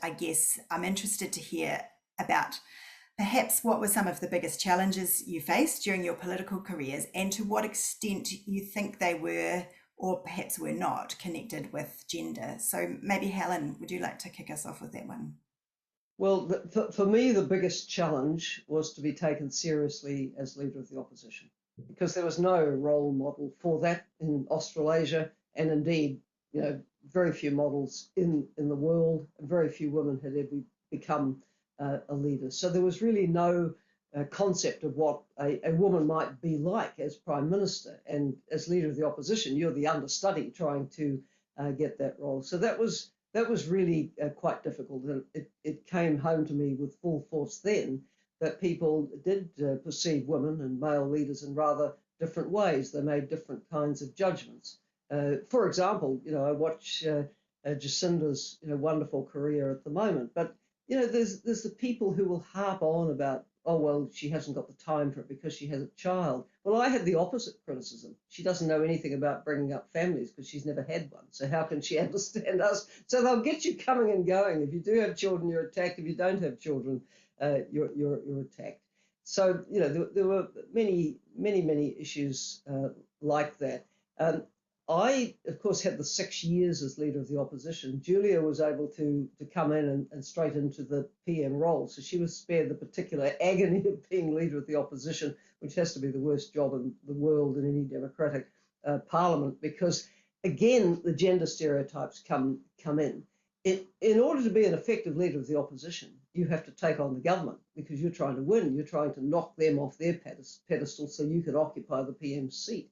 I guess I'm interested to hear about perhaps what were some of the biggest challenges you faced during your political careers, and to what extent you think they were, or perhaps were not, connected with gender. So maybe Helen, would you like to kick us off with that one? Well, for me, the biggest challenge was to be taken seriously as leader of the opposition, because there was no role model for that in Australasia, and indeed, very few models in the world. Very few women had ever become a leader. So there was really no concept of what a woman might be like as prime minister, and as leader of the opposition, you're the understudy trying to get that role. So that was really quite difficult, and it came home to me with full force then that people did perceive women and male leaders in rather different ways. They made different kinds of judgments. For example, I watch Jacinda's wonderful career at the moment, but there's the people who will harp on about, oh well, she hasn't got the time for it because she has a child. Well, I had the opposite criticism. She doesn't know anything about bringing up families because she's never had one. So how can she understand us? So they'll get you coming and going. If you do have children, you're attacked. If you don't have children, you're attacked. So there were many issues like that. I, of course, had the 6 years as leader of the opposition. Julia was able to come in and straight into the PM role. So she was spared the particular agony of being leader of the opposition, which has to be the worst job in the world in any democratic parliament, because, again, the gender stereotypes come in. In order to be an effective leader of the opposition, you have to take on the government because you're trying to win. You're trying to knock them off their pedestal so you can occupy the PM seat.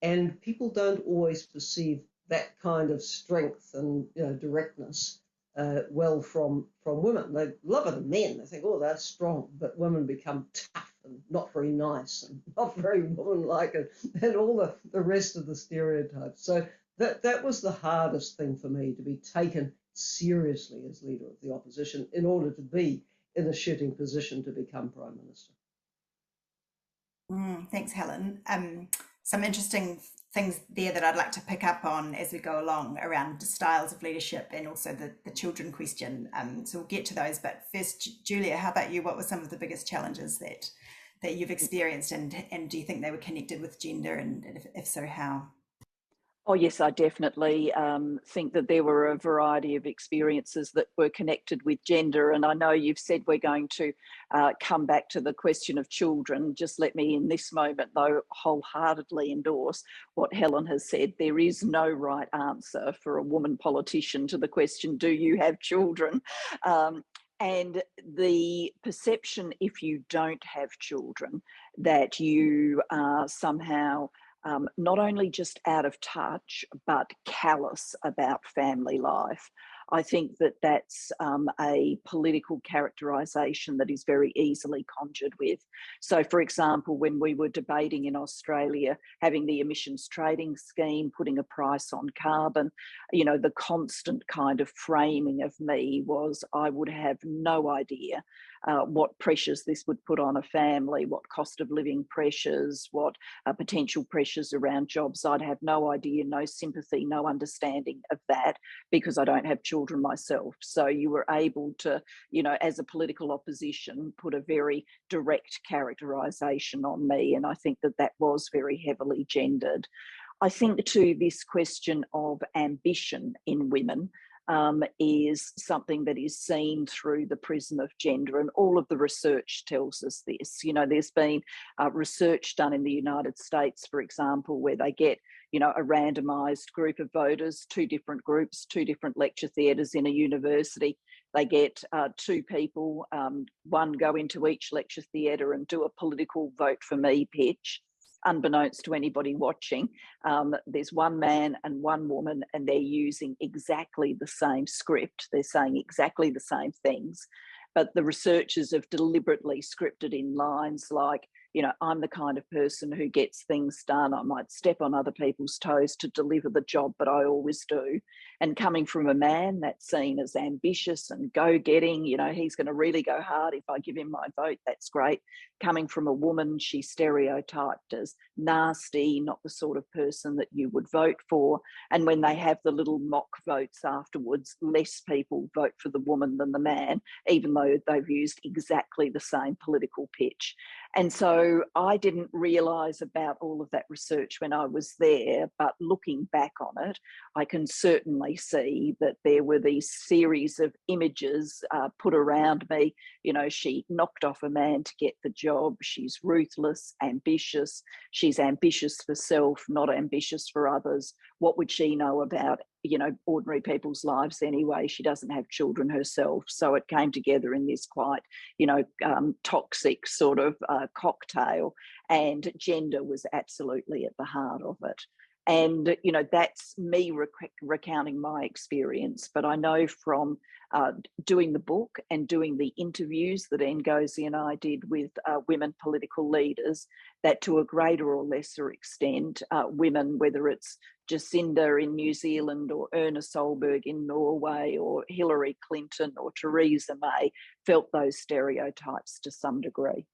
And people don't always perceive that kind of strength and directness well from women. They love it in men. They think, oh, they're strong, but women become tough and not very nice and not very womanlike, and all the rest of the stereotypes. So that was the hardest thing for me, to be taken seriously as leader of the opposition in order to be in a shooting position to become prime minister. Thanks, Helen. Some interesting things there that I'd like to pick up on as we go along around styles of leadership, and also the children question. So we'll get to those. But first, Julia, how about you? What were some of the biggest challenges that you've experienced, and do you think they were connected with gender, and if so, how? Oh, yes, I definitely think that there were a variety of experiences that were connected with gender. And I know you've said we're going to come back to the question of children. Just let me, in this moment, though, wholeheartedly endorse what Helen has said. There is no right answer for a woman politician to the question, do you have children? And the perception, if you don't have children, that you are somehow not only just out of touch, but callous about family life. I think that that's a political characterisation that is very easily conjured with. So, for example, when we were debating in Australia, having the emissions trading scheme, putting a price on carbon, the constant kind of framing of me was I would have no idea what pressures this would put on a family, what cost of living pressures, what potential pressures around jobs. I'd have no idea, no sympathy, no understanding of that, because I don't have children myself. So you were able to, as a political opposition, put a very direct characterisation on me. And I think that was very heavily gendered. I think to this question of ambition in women, is something that is seen through the prism of gender, and all of the research tells us this. There's been research done in the United States, for example, where they get a randomised group of voters, two different groups, two different lecture theatres in a university. They get two people, one go into each lecture theatre and do a political vote for me pitch. Unbeknownst to anybody watching, there's one man and one woman, and they're using exactly the same script. They're saying exactly the same things, but the researchers have deliberately scripted in lines like, I'm the kind of person who gets things done. I might step on other people's toes to deliver the job, but I always do. And coming from a man that's seen as ambitious and go-getting, you know, he's going to really go hard. If I give him my vote, that's great. Coming from a woman, she's stereotyped as nasty, not the sort of person that you would vote for. And when they have the little mock votes afterwards, less people vote for the woman than the man, even though they've used exactly the same political pitch. And so I didn't realise about all of that research when I was there, but looking back on it, I can certainly see that there were these series of images put around me. You know, she knocked off a man to get the job. She's ruthless, ambitious. She's ambitious for self, not ambitious for others. What would she know about, you know, ordinary people's lives anyway? She doesn't have children herself. So it came together in this quite, you know, toxic sort of cocktail, and gender was absolutely at the heart of it. And, you know, that's me recounting my experience. But I know from doing the book and doing the interviews that Ngozi and I did with women political leaders, that to a greater or lesser extent, women, whether it's Jacinda in New Zealand or Erna Solberg in Norway or Hillary Clinton or Theresa May, felt those stereotypes to some degree.